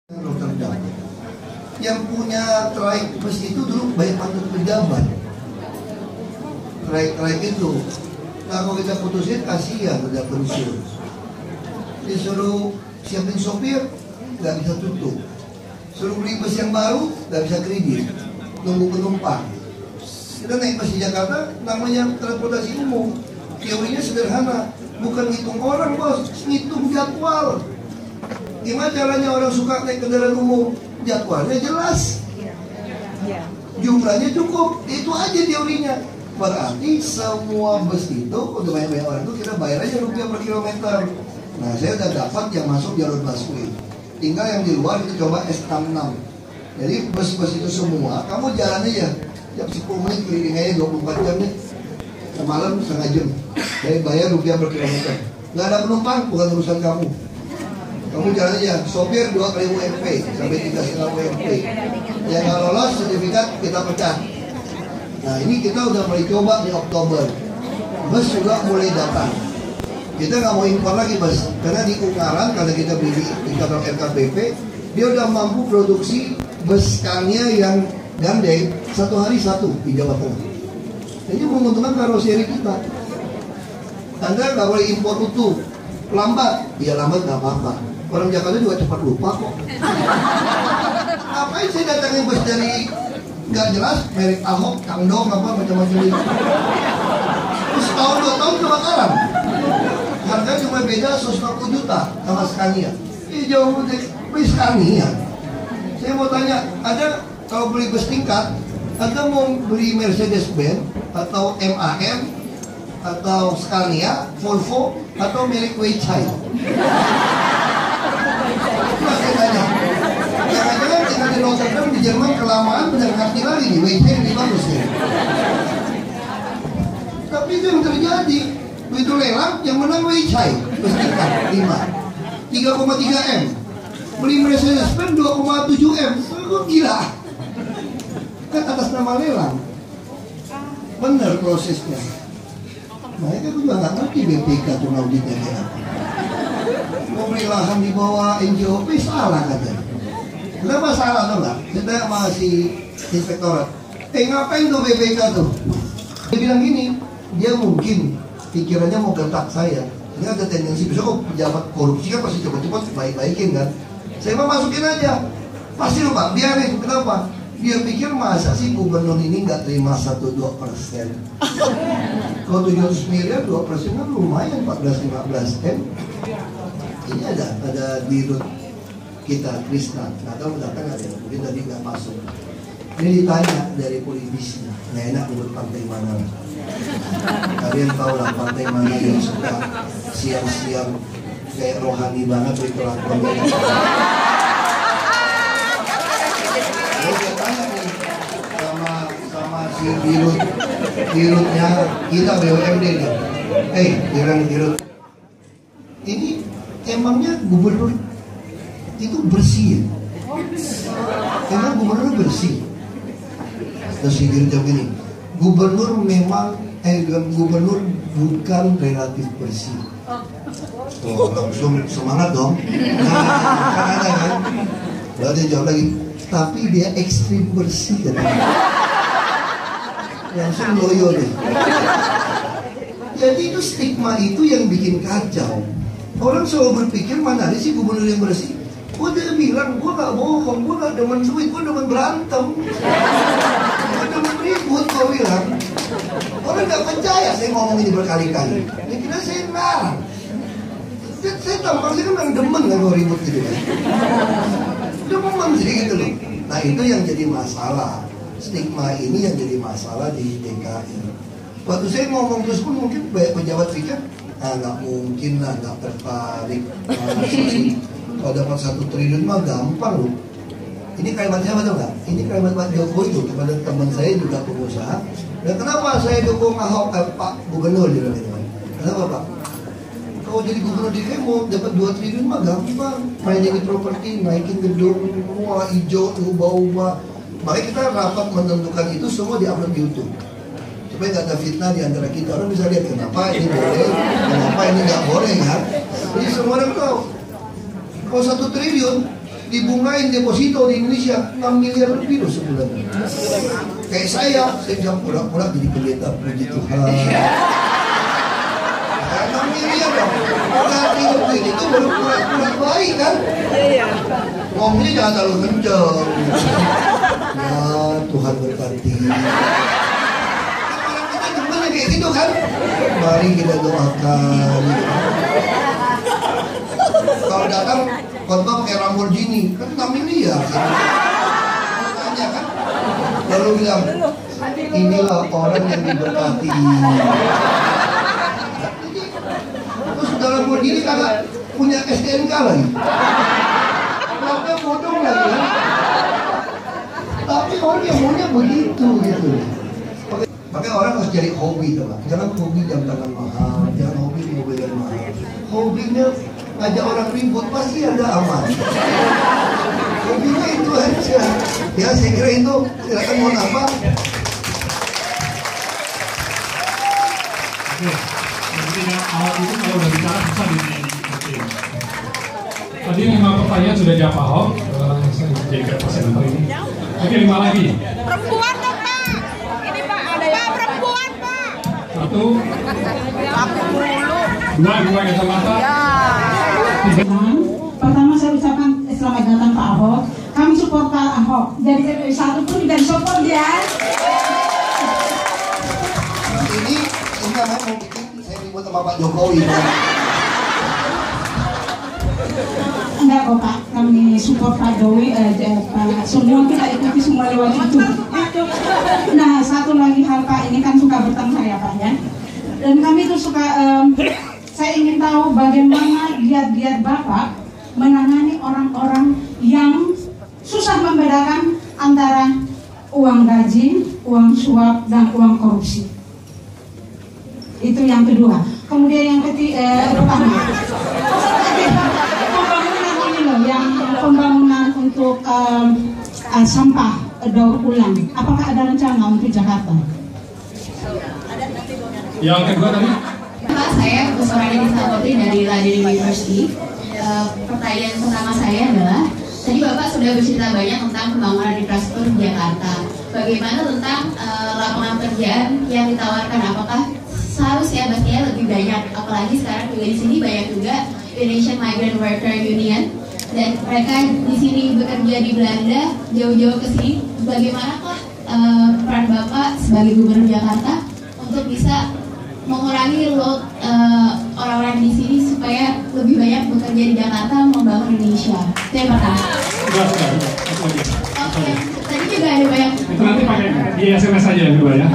Rotterdam. Yang punya trayek bus itu dulu banyak banget pejabat. Trayek itu, nah kalau kita putusin kasihan udah pensiun. Disuruh siapin sopir, nggak bisa tutup. Suruh beli bus yang baru, nggak bisa kredit. Nunggu penumpang. Kita naik bus di Jakarta, namanya transportasi umum. Teorinya sederhana, bukan ngitung orang bos, ngitung jadwal. Gimana caranya orang suka naik kendaraan umum? Jadwalnya jelas, jumlahnya cukup, itu aja teorinya. Berarti semua bus itu, untuk banyak-banyak orang itu kita bayar aja rupiah per kilometer. Nah saya udah dapat yang masuk jalur busway. Tinggal yang di luar itu coba S66. Jadi bus-bus itu semua, kamu jalan aja jam 10 menit keliling aja 24 jam nih. Malam setengah jam. Saya bayar rupiah per kilometer. Nggak ada penumpang, bukan urusan kamu. Kamu jalan aja, sopir 2 kali UMP sampai 3,5 UMP. Yang nggak lolos sertifikat kita pecat. Nah ini kita udah mulai coba di Oktober. Bus juga mulai datang. Kita nggak mau impor lagi bus, karena di Ungaran karena kita beli di kantor RKPP, dia udah mampu produksi bus Scania yang gandeng 1 hari 1 di Jawa Tengah. Ini menguntungkan karoseri kita. Anda nggak boleh impor utuh, lambat, ya lambat nggak apa-apa. Orang Jakarta juga cepat lupa kok. Ngapain saya datangin bus dari nggak jelas, merek Ahok, Kangdong, apa macam-macam itu. Terus setahun 2 tahun kebakaran. Harga cuma beda 140 juta sama Scania. Ini jauh lebih beli Scania. Saya mau tanya, ada kalau beli bus tingkat, Anda mau beli Mercedes-Benz atau MAN atau Scania, Volvo atau merek Weichai? Saya tanya, jangan-jangan tinggal di Rotterdam di Jerman kelamaan benar ngerti lagi nih, Weichai lebih bagus ya. Tapi itu yang terjadi, begitu lelang yang menang Weichai, bus tingkat 3,3 M. Beli Mercedes-Benz 2,7 M, itu gila. Kan atas nama lelang. Benar prosesnya. Mereka juga nggak ngerti BPK itu auditnya kayak apa. Mau beli lahan di bawah NJOP salah katanya. Kenapa salah tuh nggak? Kita masih inspektorat. Ngapain tuh BPK tuh? Dia bilang gini, dia mungkin pikirannya mau gertak saya. Ini ada tendensi besok pejabat korupsi kan pasti cepat-cepat baik-baikin kan. Saya mau masukin aja. Pasti lupa, biarin. Kenapa? Dia pikir masa sih gubernur ini nggak terima 1-2%. Kalau 700 miliar 2% kan lumayan 14-15 M. Ini ada dirut kita Krishna, nggak tahu datang nggak ya, mungkin tadi nggak masuk. Ini ditanya dari politisi, nggak enak menurut partai mana. Kalian tahu lah partai mana yang suka siang-siang kayak rohani banget berkelakuan. Saya tanya nih sama si dirutnya kita BUMD nih. Dirut. Ini emangnya gubernur itu bersih ya? Emang gubernur bersih? Terus si dirut jawab gini, gubernur bukan relatif bersih. Oh, langsung semangat dong. Kan ada kan? Lalu dia jawab lagi, tapi dia ekstrim bersih kan? Langsung loyo deh. Jadi itu stigma itu yang bikin kacau. Orang selalu berpikir mana ada sih gubernur yang bersih. Gue udah bilang, gue gak bohong, gue gak demen duit, gue demen berantem, gue demen ribut, gue bilang. Orang gak percaya saya ngomong ini berkali-kali. Dia kira saya ngarang. Saya tampang saya kan yang demen kan gue ribut gitu kan. Demen sih gitu loh. Nah itu yang jadi masalah. Stigma ini yang jadi masalah di DKI. Waktu saya ngomong terus pun mungkin banyak pejabat pikir, nggak mungkin lah, nggak tertarik. Kalau dapat 1 triliun mah gampang loh. Ini kalimat siapa tahu nggak? Ini kalimat Pak Jokowi itu kepada teman saya juga pengusaha. Dan kenapa saya dukung Ahok Pak Gubernur di dalam itu? Kenapa Pak? Kalau jadi gubernur di mau dapat 2 triliun mah gampang. Main jadi properti, naikin gedung, semua hijau, ubah-ubah. Makanya kita rapat menentukan itu semua di-upload di YouTube. Supaya nggak ada fitnah di antara kita. Orang bisa lihat kenapa ini boleh, kenapa ini nggak boleh kan. Jadi semua orang tahu. Kalau 1 triliun dibungain deposito di Indonesia 6 miliar lebih loh sebulan. Kayak saya bisa pura-pura jadi pendeta, puji Tuhan. 6 miliar dong. Nah, duit itu baru pura-pura baik kan? Ngomongnya jangan terlalu kenceng. Ya Tuhan berkati. Orang kita gimana kayak gitu kan? Mari kita doakan. Kalau datang khotbah pakai Lamborghini kan 6 miliar. Tanya kan? Lalu bilang, inilah orang yang diberkati. Terus dalam Lamborghini kakak punya STNK lagi. Kenapa bodoh lagi kan? Tapi orang yang maunya begitu gitu. Makanya orang harus cari hobi tuh, jangan hobi jam tangan mahal, jangan hobi mobil yang mahal. Hobinya ngajak orang ribut pasti ada aman. Hobinya itu aja. Ya saya kira itu. Silakan mau nambah. Oke, jadi awal itu kalau udah bicara susah di tadi 5 pertanyaan sudah jawab Pak Ahok. Saya jadi pasien kali ini. Oke, 5 lagi. Perempuan dong Pak. Ini Pak ada Pak perempuan Pak. 1, 2 kacamata. Pertama saya ucapkan selamat datang Pak Ahok. Kami support Pak Ahok. Jadi TPU 1 pun dan support ya. Ini enggak mau bikin saya ribut sama Pak Jokowi. Enggak kok Pak, kami support Pak Jokowi. Semua kita ikuti semua lewat YouTube. Nah satu lagi hal Pak, ini kan suka bertengkar ya Pak ya. Dan kami tuh suka, saya ingin tahu bagaimana giat-giat Bapak menangani orang-orang yang susah membedakan antara uang gaji, uang suap, dan uang korupsi. Itu yang kedua. Kemudian yang ketiga, pembangunan ini loh, yang pembangunan untuk sampah daur ulang. Apakah ada rencana untuk Jakarta? Yang kedua tadi. Saya Kuswarani Disaputri dari Leiden University. Pertanyaan pertama saya adalah, tadi Bapak sudah bercerita banyak tentang pembangunan infrastruktur di Jakarta. Bagaimana tentang lapangan pekerjaan yang ditawarkan? Apakah seharusnya pastinya lebih banyak? Apalagi sekarang juga di sini banyak juga Indonesian Migrant Worker Union dan mereka di sini bekerja di Belanda jauh-jauh ke sini. Bagaimanakah peran Bapak sebagai Gubernur Jakarta untuk bisa mengurangi load orang-orang di sini supaya lebih banyak bekerja di Jakarta membangun Indonesia? Itu yang pertama. Oke, tadi juga ada banyak. Itu nanti pakai di SMS saja yang kedua ya.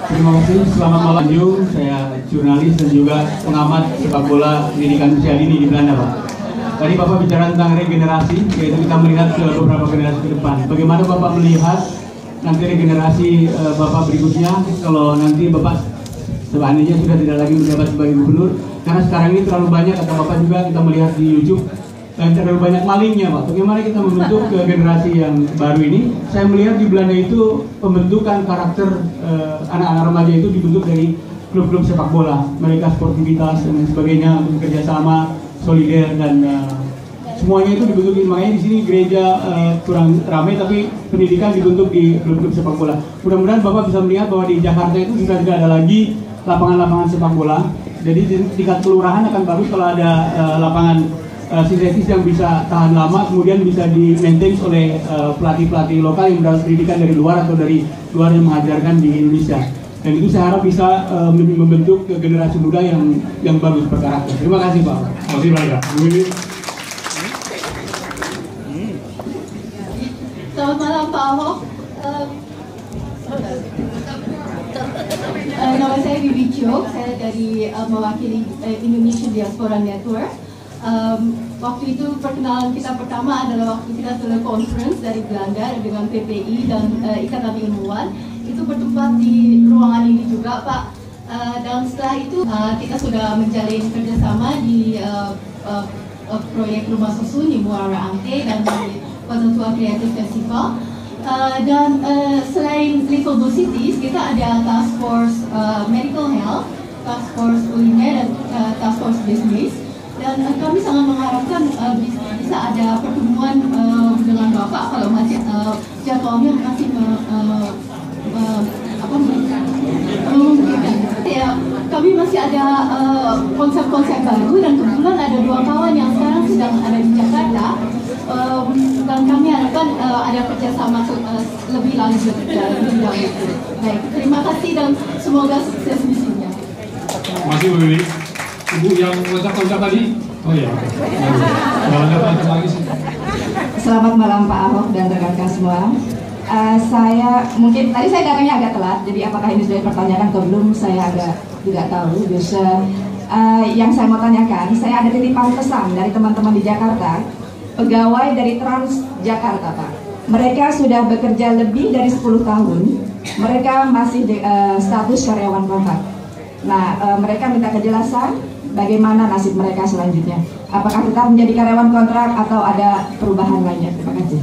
Terima kasih, selamat malam Ju. Saya jurnalis dan juga pengamat sepak bola pendidikan usia dini di Belanda Pak. Tadi Bapak bicara tentang regenerasi, yaitu kita melihat ke beberapa generasi ke depan. Bagaimana Bapak melihat nanti regenerasi Bapak berikutnya kalau nanti Bapak seandainya sudah tidak lagi menjabat sebagai gubernur, karena sekarang ini terlalu banyak, kata Bapak juga kita melihat di YouTube, dan terlalu banyak malingnya Pak. Bagaimana kita membentuk ke generasi yang baru ini? Saya melihat di Belanda itu pembentukan karakter anak-anak remaja itu dibentuk dari klub-klub sepak bola. Mereka sportivitas dan sebagainya, bekerja sama, solider, dan semuanya itu dibentuk. Makanya di sini gereja kurang ramai, tapi pendidikan dibentuk di klub-klub sepak bola. Mudah-mudahan Bapak bisa melihat bahwa di Jakarta itu sudah tidak ada lagi lapangan-lapangan sepak bola. Jadi di tingkat kelurahan akan bagus kalau ada lapangan sintetis yang bisa tahan lama, kemudian bisa di-maintain oleh pelatih-pelatih lokal yang mendapat pendidikan dari luar atau dari luar yang mengajarkan di Indonesia. Dan itu saya harap bisa membentuk generasi muda yang bagus berkarakter. Terima kasih Pak. Terima kasih banyak. Selamat malam Pak Ahok. Nama saya Bibi Chok, saya dari mewakili Indonesian Diaspora Network. Waktu itu perkenalan kita pertama adalah waktu kita telekonferensi dari Belanda dengan PPI dan Ikatan Ilmuwan. Itu bertempat di ruangan ini juga Pak. Dan setelah itu kita sudah menjalin kerjasama di proyek rumah susun di Muara Ante dan di Kota Tua Creative Festival. Dan selain Little Blue Cities, kita ada Task Force Medical Health, Task Force Kuliner, dan Task Force Business. Dan kami sangat mengharapkan bisnis ada pertemuan dengan Bapak kalau masih jadwalnya masih memungkinkan. Ya, kami masih ada konsep-konsep baru dan kebetulan ada 2 kawan yang sekarang sedang ada di Jakarta. Dan kami harapkan ada kerjasama lebih lanjut dalam bidang itu. Baik, terima kasih dan semoga sukses misinya. Terima kasih Bu Wiwi. Ibu yang loncat-loncat tadi? Oh iya, oke. Loncat-loncat lagi sih. Selamat malam Pak Ahok dan rekan-rekan semua. Saya mungkin tadi saya datangnya agak telat, jadi apakah ini sudah dipertanyakan atau belum saya agak tidak tahu. Yang saya mau tanyakan, saya ada titipan pesan dari teman-teman di Jakarta, pegawai dari Transjakarta Pak. Mereka sudah bekerja lebih dari 10 tahun, mereka masih status karyawan kontrak. Nah, mereka minta kejelasan bagaimana nasib mereka selanjutnya. Apakah tetap menjadi karyawan kontrak atau ada perubahan lainnya? Terima kasih.